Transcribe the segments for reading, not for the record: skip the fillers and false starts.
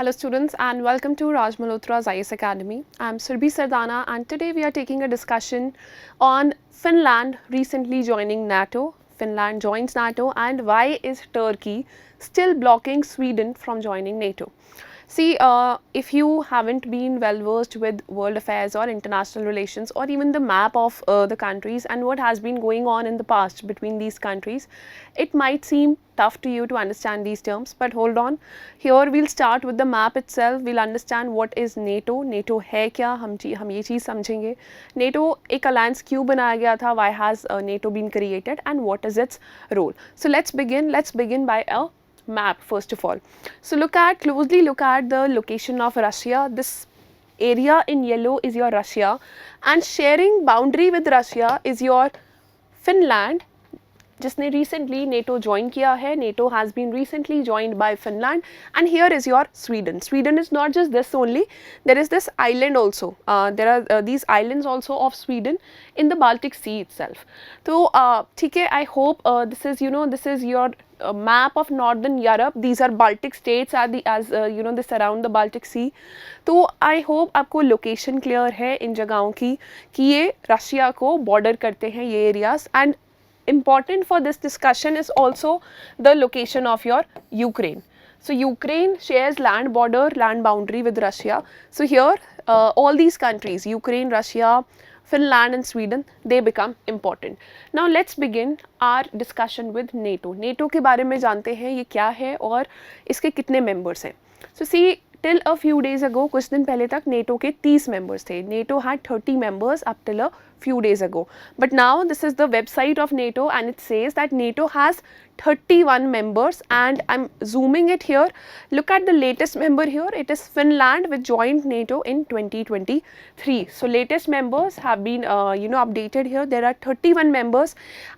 Hello students and welcome to Raj Malhotra's IS Academy. I'm Surbhi Sardana and today we are taking a discussion on Finland recently joining NATO. Finland joins NATO and why is Turkey still blocking Sweden from joining NATO? See, if you haven't been well versed with world affairs or international relations or even the map of the countries and what has been going on in the past between these countries, it might seem tough to you to understand these terms, but hold on. Here we'll start with the map itself. We'll understand what is NATO. NATO है क्या, हम ये चीज़ समझेंगे. NATO एक alliance क्यों बनाया गया था, why has NATO been created and what is its role. So let's begin by a map first of all. So closely look at the location of Russia. This area in yellow is your Russia and sharing boundary with Russia is your Finland, जिसने recently NATO join किया है. NATO has been recently joined by Finland and here is your Sweden. Sweden is not just this only, there is this island also. There are these islands also of Sweden in the Baltic Sea itself. तो ठीक है, I hope this is your map of Northern Europe. These are Baltic states they surround the Baltic Sea. तो I hope आपको location clear है इन जगहों की कि ये रशिया को border करते हैं ये areas. And important for this discussion is also the location of your Ukraine. So Ukraine shares land boundary with Russia. So here all these countries, Ukraine, Russia, Finland and Sweden, they become important. Now let's begin our discussion with NATO. NATO के बारे में जानते हैं ये क्या है और इसके कितने members हैं. So see, till a few days ago, कुछ दिन पहले तक NATO के 30 members थे. NATO had 30 members up till a few days ago. But now this is the website of NATO and it says that NATO has 31 members and I'm zooming it here. Look at the latest member here. It is Finland which joined NATO in 2023. So latest members have been updated here. There are 31 members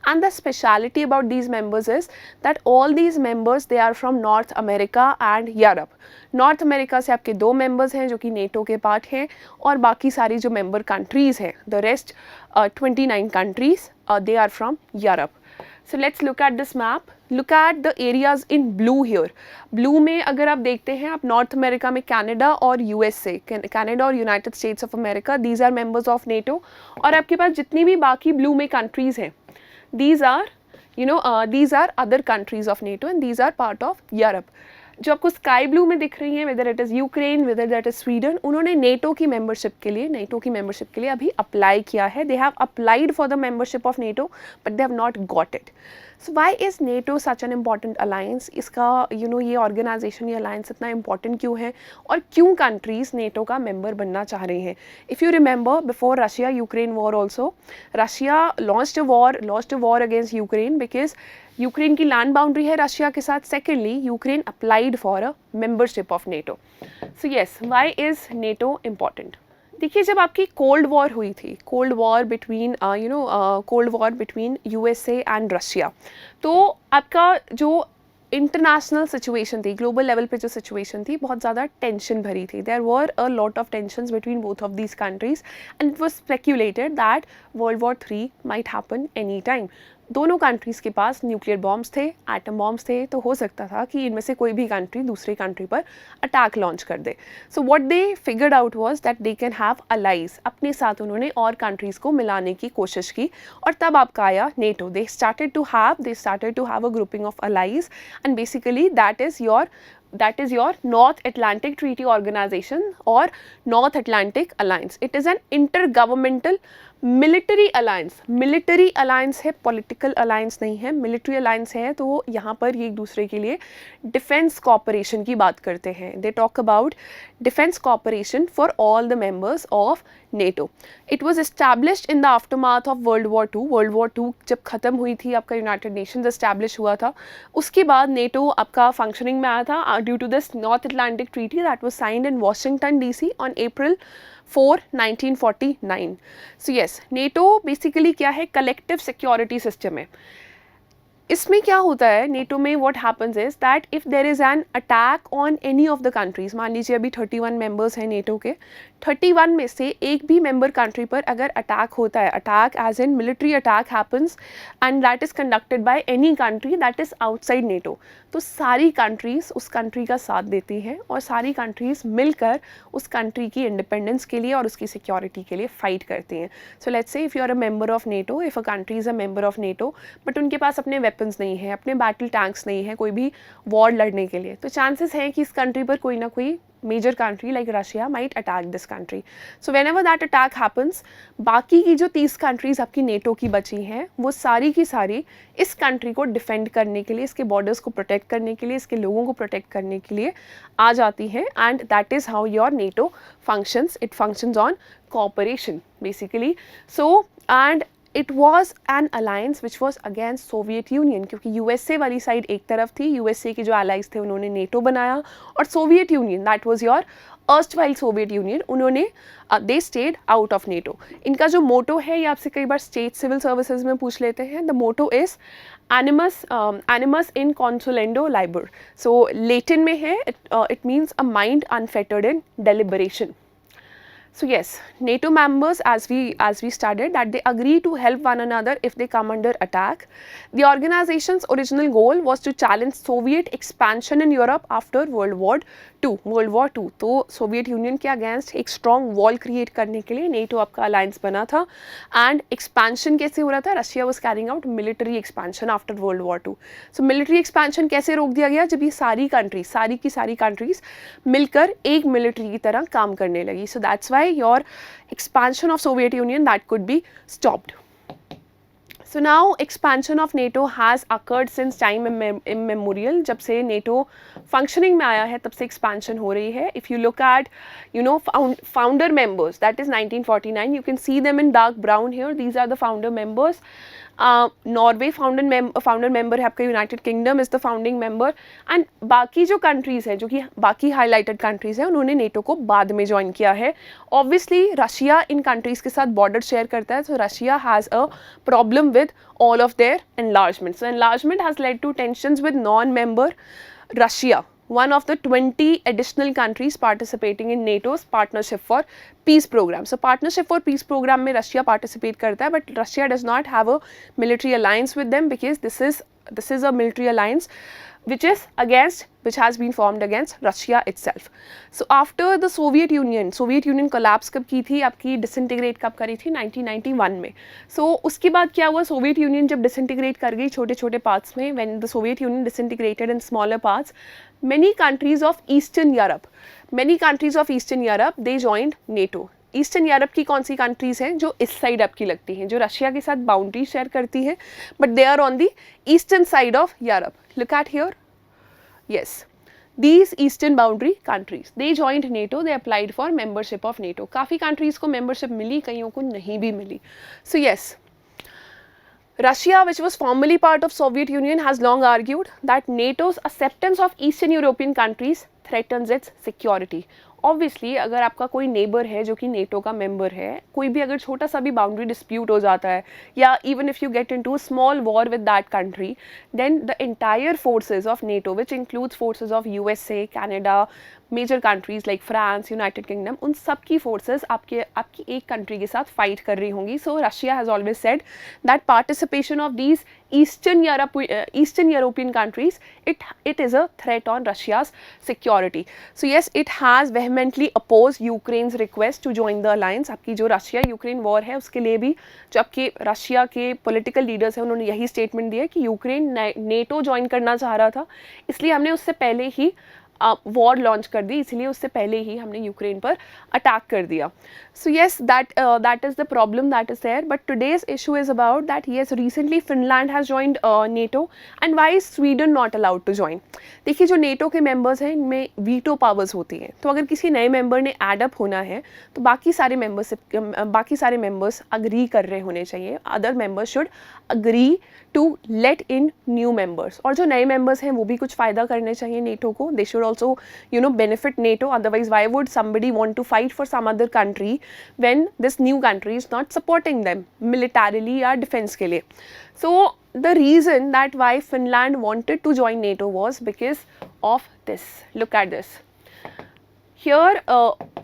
and the speciality about these members is that all these members they are from North America and Europe. North America से आपके 2 members हैं जो कि NATO के part हैं और बाकी सारी जो मेंबर कंट्रीज़ हैं the rest 29 countries they are from Europe. So let's look at this map. Look at the areas in blue here. Blue में अगर आप देखते हैं आप नॉर्थ अमेरिका में कनाडा और यूएसए, कनाडा और United States of America, these are members of NATO. और आपके पास जितनी भी बाकी ब्लू में कंट्रीज़ हैं these are other countries of NATO and these are part of Europe. जो आपको स्काई ब्लू में दिख रही हैं, whether it is Ukraine, whether that is Sweden, उन्होंने नेटो की मेंबरशिप के लिए अभी अप्लाई किया है. They have applied for the membership of NATO but they have not got it. So why is NATO such an important alliance. इसका ये organisation, ये अलायंस इतना इंपॉर्टेंट क्यों है और क्यों कंट्रीज़ नेटो का मेंबर बनना चाह रहे हैं. If you remember before Russia Ukraine war also, Russia launched a war against Ukraine because Ukraine की लैंड बाउंड्री है रशिया के साथ. Secondly Ukraine applied for a membership of NATO. So yes, why is NATO important. देखिए, जब आपकी cold war हुई थी, cold war between USA and Russia, तो आपका जो इंटरनेशनल सिचुएशन थी, ग्लोबल लेवल पे जो सिचुएशन थी, बहुत ज़्यादा टेंशन भरी थी. There were a lot of tensions between both of these countries and it was speculated that world war 3 might happen any time. दोनों कंट्रीज़ के पास न्यूक्लियर बॉम्ब्स थे, एटम बॉम्ब्स थे, तो हो सकता था कि इनमें से कोई भी कंट्री दूसरी कंट्री पर अटैक लॉन्च कर दे. So what they figured out was that they can have allies. अपने साथ उन्होंने और कंट्रीज़ को मिलाने की कोशिश की और तब आपका आया NATO. They started to have a grouping of allies and basically that is your North Atlantic Treaty Organization or North Atlantic Alliance. It is an intergovernmental military alliance. Military alliance है, political alliance नहीं है. military alliance है तो यहाँ पर ये एक दूसरे के लिए defense cooperation की बात करते हैं. They talk about defense cooperation for all the members of NATO. It was established in the aftermath of World War II. World War II जब ख़त्म हुई थी, आपका United Nations establish हुआ था, उसके बाद NATO आपका functioning में आया था due to this North Atlantic Treaty that was signed in Washington DC on April 4, 1949. So yes, NATO basically क्या है, collective security system है. इसमें क्या होता है नेटो में, what happens is that if there is an attack on any of the countries, मान लीजिए अभी 31 मेंबर्स हैं नेटो के, 31 में से एक भी मेंबर कंट्री पर अगर अटैक होता है, attack as in military attack happens and that is conducted by any country that is outside NATO, तो सारी कंट्रीज़ उस कंट्री का साथ देती हैं और सारी कंट्रीज़ मिलकर उस कंट्री की इंडिपेंडेंस के लिए और उसकी सिक्योरिटी के लिए फाइट करती हैं. So let's say if you are a member of NATO, if a country is a member of NATO but उनके पास अपने वेपन्स नहीं हैं, अपने बैटल टैंक्स नहीं हैं कोई भी वॉर लड़ने के लिए, तो चांसेस हैं कि इस कंट्री पर कोई ना कोई major country like Russia might attack this country. So whenever that attack happens, बाकी की जो 30 कंट्रीज़ आपकी नेटो की बची हैं वो सारी की सारी इस कंट्री को डिफेंड करने के लिए, इसके बॉर्डर्स को प्रोटेक्ट करने के लिए, इसके लोगों को प्रोटेक्ट करने के लिए आ जाती हैं. And that is how your NATO functions. It functions on cooperation basically. So and it was an alliance which was against Soviet Union, क्योंकि USA वाली साइड एक तरफ थी, USA के जो allies थे उन्होंने NATO बनाया, और Soviet Union that was your erstwhile Soviet Union, उन्होंने they stayed out of NATO. इनका जो मोटो है ये आपसे कई बार स्टेट सिविल सर्विसेज में पूछ लेते हैं. The motto is animus in consolendo liber. So Latin में है, it means a mind unfettered in deliberation. So yes, NATO members, as we studied, that they agree to help one another if they come under attack. The organization's original goal was to challenge Soviet expansion in Europe after World War II. तो Soviet union के against एक strong wall create करने के लिए NATO आपका alliance बना था. And expansion कैसे हो रहा था? Russia was carrying out military expansion after world war II. So military expansion कैसे रोक दिया गया? जब ये सारी की सारी कंट्रीज मिलकर एक मिलिट्री की तरह काम करने लगी. सो that's why your expansion of Soviet Union that could be stopped. So now expansion of NATO has occurred since time immemorial. जब से NATO functioning में आया है तब से expansion हो रही है. If you look at founder members, that is 1949, you can see them in dark brown here. These are the founder members. Norway founder member है आपका, United kingdom is the founding member. And बाकी जो countries हैं, जो कि बाकी highlighted countries हैं, उन्होंने नेटो को बाद में ज्वाइन किया है. ऑब्वियसली रशिया इन कंट्रीज़ के साथ बॉर्डर शेयर करता है, तो Russia has a problem with all of their enlargement. So enlargement has led to tensions with non member Russia, one of the 20 additional countries participating in NATO's Partnership for Peace program. So Partnership for Peace program में Russia participate करता है, but Russia does not have a military alliance with them because this is a military alliance which has been formed against Russia itself. So after the Soviet Union collapse कब की थी आपकी, disintegrate कब करी थी? 1991 में. So उसके बाद क्या हुआ? सोवियत यूनियन जब disintegrate कर गई छोटे छोटे पार्ट्स में, when the Soviet Union disintegrated in smaller parts, many countries of Eastern Europe they joined NATO. Eastern Europe की कौन सी कंट्रीज़ हैं जो इस साइड आपकी लगती हैं, जो रशिया के साथ बाउंड्री शेयर करती हैं, but they are on the eastern side of Europe. Look at here, yes, these eastern boundary countries they joined NATO, they applied for membership of NATO. काफ़ी कंट्रीज़ को membership मिली, कईयों को नहीं भी मिली. So yes, Russia, which was formerly part of Soviet Union, has long argued that NATO's acceptance of Eastern European countries threatens its security. Obviously अगर आपका कोई neighbour है जो कि नेटो का मेंबर है, कोई भी अगर छोटा सा भी बाउंड्री डिस्प्यूट हो जाता है, या even if you get into a small war with that country, then the entire forces of NATO which includes forces of USA, Canada, major countries like France, United Kingdom, उन सब की forces आपकी एक country के साथ fight कर रही होंगी. सो Russia has always said that participation of these Eastern European countries, it is a threat on Russia's security. So yes, it has vehemently opposed Ukraine's request to join the alliance. आपकी जो Russia Ukraine war है उसके लिए भी जो आपके Russia के political leaders हैं उन्होंने यही स्टेटमेंट दिया कि यूक्रेन नेटो ज्वाइन करना चाह रहा था, इसलिए हमने उससे पहले ही वॉर लॉन्च कर दी, इसलिए उससे पहले ही हमने यूक्रेन पर अटैक कर दिया. So yes, that is the problem that is there. But today's issue is about that yes, recently Finland has joined NATO and why is Sweden not allowed to join. देखिए, जो NATO के members हैं इनमें veto powers होती हैं, तो अगर किसी नए मेंबर ने एड अप होना है तो बाकी सारे मेंबर्स अग्री कर रहे होने चाहिए. Other members should agree to let in new members, और जो नए मेंबर्स हैं वो भी कुछ फ़ायदा करने चाहिए नेटो को. They should also benefit NATO, otherwise why would somebody want to fight for some other country when this new country is not supporting them militarily or defense के लिए. So the reason that why Finland wanted to join NATO was because of this. Look at this. Here,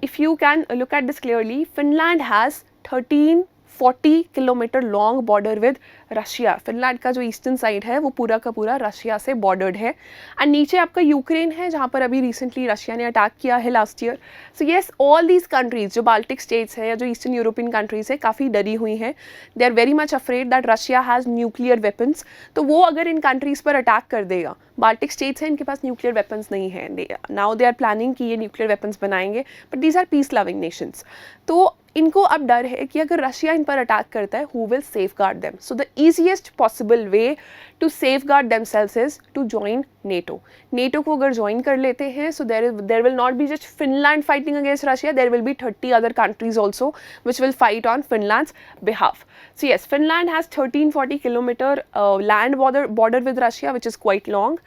if you can look at this clearly, Finland has 1340 kilometre long border with Russia. Finland का जो eastern side है वो पूरा का पूरा Russia से bordered है. And नीचे आपका यूक्रेन है जहाँ पर अभी रिसेंटली रशिया ने अटैक किया है last year. So yes, all these countries जो बाल्टिक स्टेट्स है या जो ईस्टर्न यूरोपियन कंट्रीज है काफ़ी डरी हुई हैं. They are very much afraid that Russia has nuclear weapons. तो वो अगर इन कंट्रीज़ पर अटैक कर देगा, बाल्टिक स्टेट्स हैं इनके पास न्यूक्लियर वेपन्स नहीं है, नाउ दे आर प्लानिंग कि ये न्यूक्लियर वेपन्स बनाएंगे, but these are peace loving nations. तो इनको अब डर है कि अगर रशिया इन पर अटैक करता है, who will safeguard them. So the easiest possible way to safeguard themselves is to join NATO. NATO को अगर ज्वाइन कर लेते हैं, so there will not be just Finland fighting against Russia, there will be 30 other countries also which will fight on Finland's behalf. So yes, Finland has 1340 kilometer land border with Russia, which is quite long.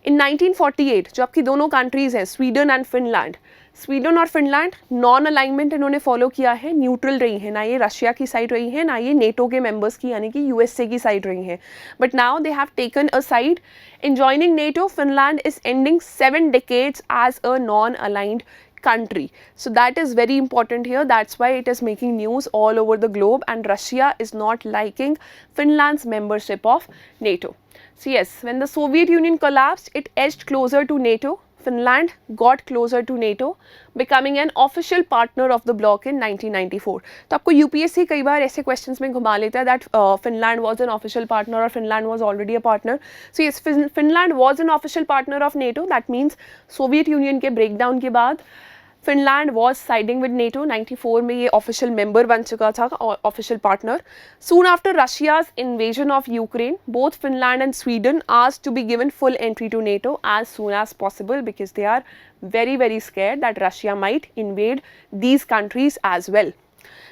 In 1948, जो आपकी दोनों countries हैं, Sweden and Finland, Sweden और Finland non alignment इन्होंने follow किया है, neutral रही है, ना ये रशिया की साइड रही है, ना ये नेटो के मेंबर्स की यानी कि यूएसए की साइड रही है. But now they have taken a side. In joining NATO, Finland is ending 7 decades as a non-aligned country. So that is very important here. That's why it is making news all over the globe, and Russia is not liking Finland's membership of NATO. So yes, when the Soviet Union collapsed, it edged closer to NATO. Finland got closer to NATO, becoming an official partner of the bloc in 1994. तो आपको UPSC कई बार ऐसे questions में घुमा लेता है that Finland was an official partner or Finland was already a partner. So yes, Finland was an official partner of NATO. That means Soviet Union के breakdown के बाद Finland was siding with NATO. 94 में ये official member बन चुका था, official partner. Soon after Russia's invasion of Ukraine, both Finland and Sweden asked to be given full entry to NATO as soon as possible because they are very scared that Russia might invade these countries as well.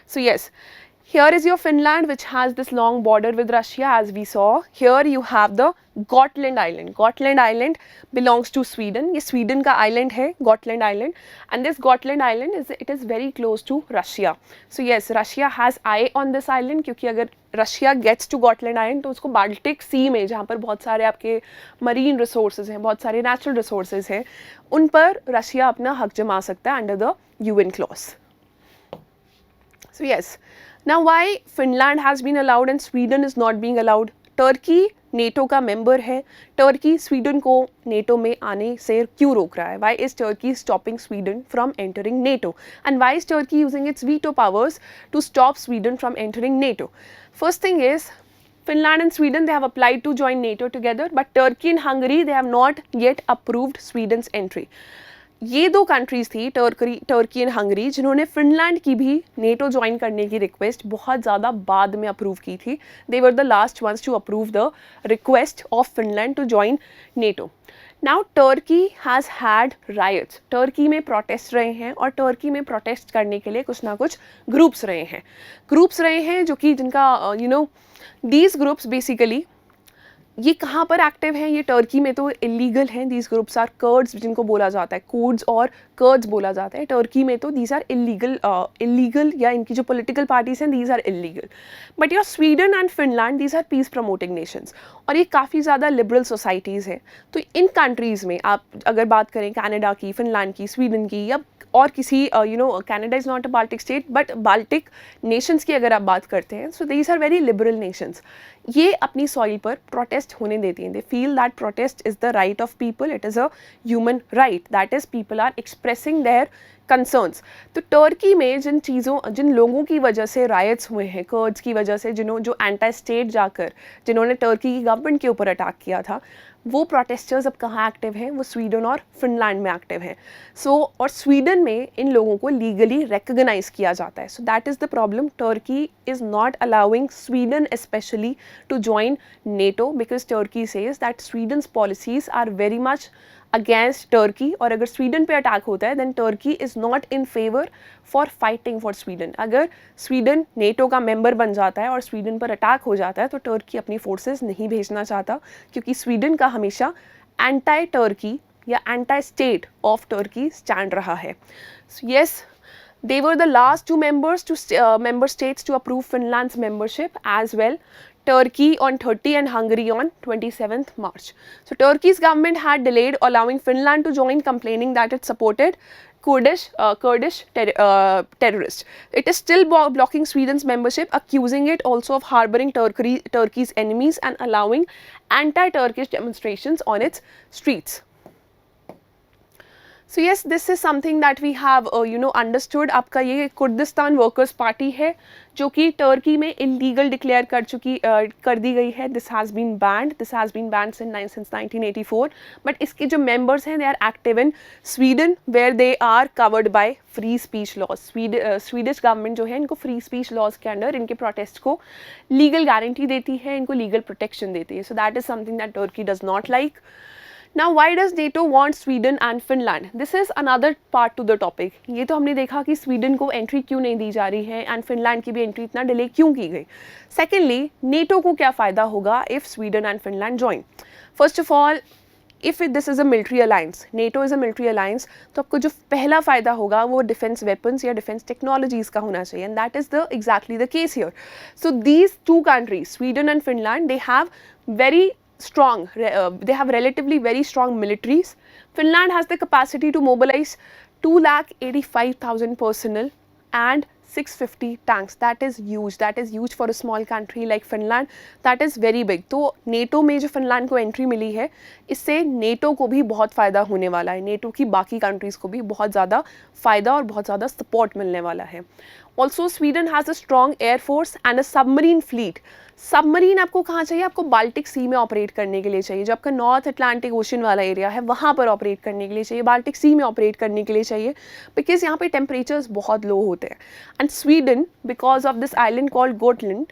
So yes, here is your Finland, which has this long border with Russia, as we saw. Here you have the Gotland Island. Gotland Island belongs to Sweden. ये Sweden का island है, Gotland Island, and this Gotland Island is very close to Russia. So yes, Russia has eye on this island, क्योंकि अगर Russia gets to Gotland Island तो उसको Baltic Sea में, जहाँ पर बहुत सारे आपके marine resources हैं, बहुत सारे natural resources हैं, उन पर Russia अपना हक जमा सकता है under the UN clause. So yes. Now why Finland has been allowed and Sweden is not being allowed? Turkey NATO का मेंबर है. टर्की स्वीडन को नेटो में आने से क्यों रोक रहा है? Why is Turkey stopping Sweden from entering NATO? And why is Turkey using its veto powers to stop Sweden from entering NATO? First thing is, Finland and Sweden, they have applied to join NATO together, but Turkey and Hungary, they have not yet approved Sweden's entry. ये दो countries थी, Turkey and Hungary, जिन्होंने Finland की भी NATO join करने की request बहुत ज़्यादा बाद में अप्रूव की थी. They were the last ones to approve the request of Finland to join NATO. Now Turkey has had riots. Turkey में प्रोटेस्ट रहे हैं और टर्की में प्रोटेस्ट करने के लिए कुछ ना कुछ ग्रुप्स रहे हैं जो कि जिनका दीज ग्रुप्स बेसिकली ये कहाँ पर एक्टिव हैं? ये टर्की में तो इलीगल हैं. दीज ग्रुप्स आर कर्ड्स, जिनको बोला जाता है कुर्ड्स और कर्ड्स बोला जाता है. टर्की में तो दीज आर इलीगल या इनकी जो पॉलिटिकल पार्टीज हैं these are illegal. But your Sweden and Finland, these are peace promoting nations और ये काफ़ी ज़्यादा लिबरल सोसाइटीज़ हैं. तो इन कंट्रीज़ में आप अगर बात करें कनाडा की, फिनलैंड की, स्वीडन की या और किसी Canada is not a Baltic state but Baltic nations की अगर आप बात करते हैं, so these are very liberal nations. ये अपनी सॉइल पर प्रोटेस्ट होने देती हैं. They feel that protest is the right of people, it is a human right, that is people are expressing their concerns. तो टर्की में जिन लोगों की वजह से रायट्स हुए हैं, कर्ड्स की वजह से, जो एंटी स्टेट जाकर जिन्होंने टर्की की गवर्नमेंट के ऊपर अटैक किया था, वो प्रोटेस्टर्स अब कहाँ एक्टिव हैं? वो स्वीडन और फिनलैंड में एक्टिव हैं. और स्वीडन में इन लोगों को लीगली रिकग्नाइज किया जाता है. So that is the problem. Turkey is not allowing Sweden specially to join NATO because Turkey says that Sweden's policies are very much against Turkey. और अगर स्वीडन पे अटैक होता है then Turkey is not in favour for fighting for Sweden. अगर Sweden NATO का member बन जाता है और स्वीडन पर अटैक हो जाता है तो टर्की अपनी फोर्सेस नहीं भेजना चाहता, क्योंकि स्वीडन का हमेशा एंटी टर्की या anti state of Turkey stand रहा है. Yes, they were the last two member states to approve Finland's membership as well. Turkey on 30 and Hungary on 27th March. So Turkey's government had delayed allowing Finland to join, complaining that it supported Kurdish terrorists. It is still blocking Sweden's membership, accusing it also of harboring Turkey's enemies and allowing anti-Turkish demonstrations on its streets. So yes, this is something that we have understood. आपका ये Kurdistan workers party है जो कि Turkey में illegal declare कर दी गई है. This has been banned since 1984. But इसके जो मेंबर्स हैं they are active in Sweden where they are covered by free speech laws. Swedish government जो है इनको फ्री स्पीच लॉज के अंडर इनके प्रोटेस्ट को लीगल गारंटी देती है, इनको लीगल प्रोटेक्शन देती है. So that is something that Turkey does not like. Now why does NATO want Sweden and Finland? This is another part to the topic. ये तो हमने देखा कि स्वीडन को एंट्री क्यों नहीं दी जा रही है एंड फिनलैंड की भी एंट्री इतना डिले क्यों की गई. सेकेंडली, नेटो को क्या फ़ायदा होगा if Sweden and Finland join. First of all, if this is a military alliance, NATO is a military alliance, तो आपको जो पहला फ़ायदा होगा वो डिफेंस वेपन्स या डिफेंस टेक्नोलॉजीज़ का होना चाहिए, and that is the exactly the case here. So these two countries, Sweden and Finland, they have very strong, they have relatively very strong militaries. Finland has the capacity to mobilize 2,85,000 personnel and 650 tanks. That is huge for a small country like Finland. That is very big. तो NATO में जो Finland को entry मिली है, इससे NATO को भी बहुत फ़ायदा होने वाला है. NATO की बाकी कंट्रीज़ को भी बहुत ज़्यादा फ़ायदा और बहुत ज़्यादा सपोर्ट मिलने वाला है. Also Sweden has a strong air force and a submarine fleet. Submarine आपको कहाँ चाहिए? आपको बाल्टिक सी में ऑपरेट करने के लिए चाहिए. जो आपका नॉर्थ अटलांटिक ओशन वाला एरिया है वहाँ पर ऑपरेट करने के लिए चाहिए, बाल्टिक सी में ऑपरेट करने के लिए चाहिए, बिकॉज यहाँ पे टेम्परेचर्स बहुत लो होते हैं. And Sweden, because of this island called Gotland,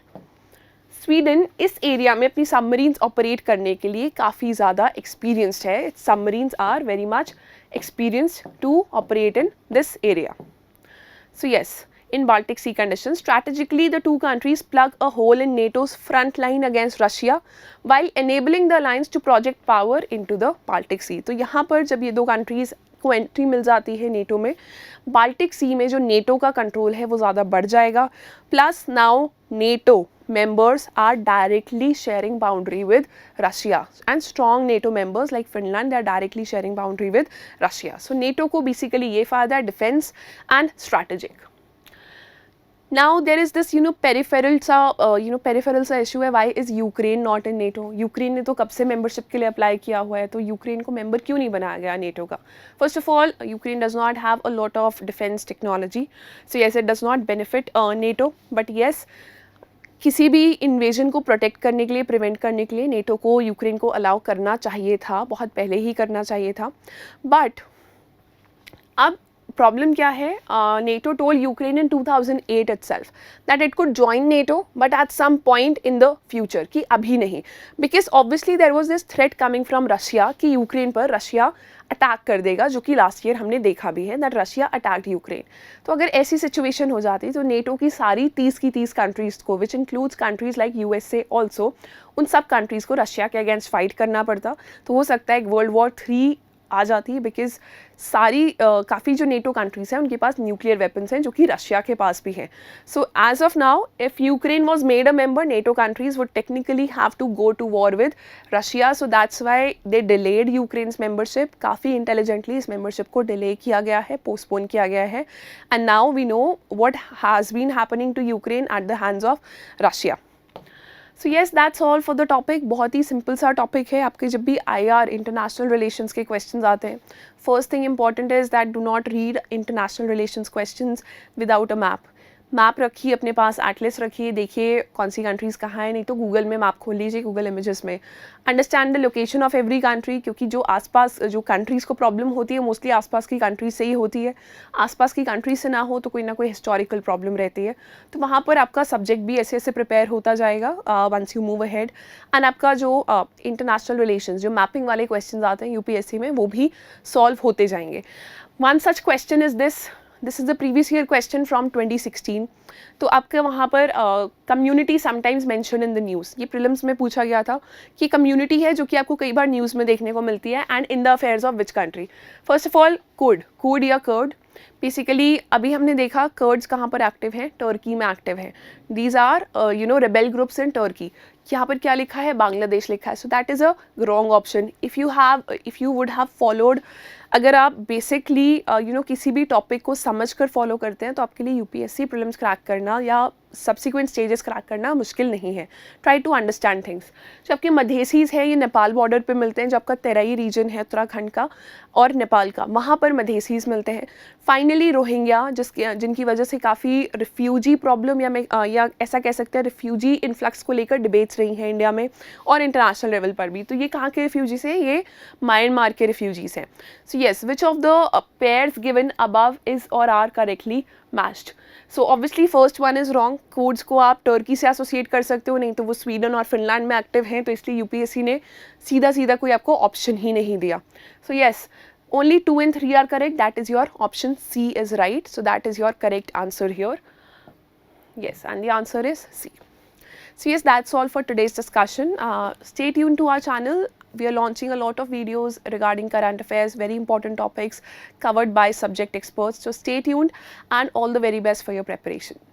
Sweden इस एरिया में अपनी सबमरीन्स ऑपरेट करने के लिए काफ़ी ज़्यादा एक्सपीरियंस्ड है. Its submarines are very much experienced to operate in this area. So yes, in Baltic Sea conditions, strategically the two countries plug a hole in NATO's front line against Russia while enabling the alliance to project power into the Baltic Sea. तो यहाँ पर जब ये दो countries को entry मिल जाती है NATO में, बाल्टिक सी में जो नेटो का कंट्रोल है वो ज़्यादा बढ़ जाएगा. Plus now NATO members are directly sharing boundary with Russia, and strong NATO members like Finland, they are directly sharing boundary with Russia. So NATO को basically ये फ़ायदा है, defense and strategic. Now there is this peripheral सा issue है. Why is Ukraine not in NATO? Ukraine ने तो कब से membership के लिए अप्लाई किया हुआ है, तो यूक्रेन को member क्यों नहीं बनाया गया NATO का? First of all, Ukraine does not have a lot of defense technology, so yes, it does not benefit NATO. But yes, किसी भी इन्वेजन को प्रोटेक्ट करने के लिए, प्रिवेंट करने के लिए नेटो को यूक्रेन को अलाउ करना चाहिए था, बहुत पहले ही करना चाहिए था. बट अब प्रॉब्लम क्या है? NATO told Ukraine in 2008 itself that it could join NATO, but at some point in the future, कि अभी नहीं, because obviously there was this threat coming from Russia कि यूक्रेन पर रशिया अटैक कर देगा, जो कि लास्ट ईयर हमने देखा भी है, दैट रशिया अटैक्ड यूक्रेन. तो अगर ऐसी सिचुएशन हो जाती तो नेटो की सारी 30 की 30 कंट्रीज़ को, which includes countries like USA also, उन सब कंट्रीज़ को रशिया के अगेंस्ट फाइट करना पड़ता. तो हो सकता है एक वर्ल्ड वॉर 3 आ जाती है, बिकॉज सारी काफ़ी जो नेटो कंट्रीज़ हैं उनके पास न्यूक्लियर वेपन्स हैं जो कि रशिया के पास भी हैं. So as of now, if Ukraine was made a member, NATO countries would technically have to go to war with Russia. So that's why they delayed Ukraine's membership. काफ़ी intelligently इस membership को delay किया गया है, postpone किया गया है. And now we know what has been happening to Ukraine at the hands of Russia. So yes, that's all for the topic. बहुत ही सिंपल सा टॉपिक है. आपके जब भी IR इंटरनेशनल रिलेशंस के क्वेश्चंस आते हैं, first thing important is that do not read international relations questions without a map. Map रखिए अपने पास, एटलस रखिए, देखिए कौन सी कंट्रीज़ कहाँ है. नहीं तो गूगल में मैप खोल लीजिए, गूगल इमेजेस में. Understand the location of every country, क्योंकि जो आसपास जो कंट्रीज़ को प्रॉब्लम होती है मोस्टली आसपास की कंट्रीज से ही होती है. आसपास की कंट्रीज से ना हो तो कोई ना कोई हिस्टोरिकल प्रॉब्लम रहती है. तो वहाँ पर आपका सब्जेक्ट भी ऐसे ऐसे प्रिपेयर होता जाएगा once you move ahead. And आपका जो इंटरनेशनल रिलेशन, जो मैपिंग वाले क्वेश्चन आते हैं UPSC में, वो भी सॉल्व होते जाएंगे. One such question is this is the previous year question from 2016. तो आपके वहाँ पर community sometimes mention in the news, ये प्रीलिम्स में पूछा गया था कि कम्युनिटी है जो कि आपको कई बार न्यूज़ में देखने को मिलती है, and in the affairs of which country. First of all, Kurd या कर्ड. बेसिकली अभी हमने देखा कर्ड्स कहाँ पर एक्टिव हैं, टर्की में एक्टिव हैं. These are rebel groups in Turkey. यहाँ पर क्या लिखा है, बांग्लादेश लिखा है, so that is a wrong option. If you would have followed, अगर आप बेसिकली किसी भी टॉपिक को समझ कर फॉलो करते हैं तो आपके लिए यूपीएससी प्रीलिम्स क्रैक करना या सब्सिक्वेंट स्टेजेस क्रैक करना मुश्किल नहीं है. Try to understand things. जो आपके मधेसीज हैं ये नेपाल बॉर्डर पे मिलते हैं, जो आपका तेराई रीजन है उत्तराखंड का और नेपाल का, वहाँ पर मधेसीज मिलते हैं. फाइनली रोहिंग्या, जिनकी वजह से काफ़ी रिफ्यूजी प्रॉब्लम या ऐसा कह सकते हैं रिफ्यूजी इन्फ्लक्स को लेकर डिबेट्स रही हैं इंडिया में और इंटरनेशनल लेवल पर भी. तो ये कहाँ के रिफ्यूजीज हैं, ये म्यांमार के रिफ्यूजीज हैं. So yes, which of the pairs given above is or are correctly matched. So obviously first one is wrong. Kurds को आप टर्की से एसोसिएट कर सकते हो, नहीं तो वो स्वीडन और फिनलैंड में एक्टिव हैं, तो इसलिए यूपीएससी ने सीधा सीधा कोई आपको ऑप्शन ही नहीं दिया. So yes, only 2 and 3 are correct. That is your option C is right. So that is your correct answer here. Yes, and the answer is C. So yes, that's all for today's discussion. Stay tuned to our channel. We are launching a lot of videos regarding current affairs, very important topics covered by subject experts. So stay tuned and all the very best for your preparation.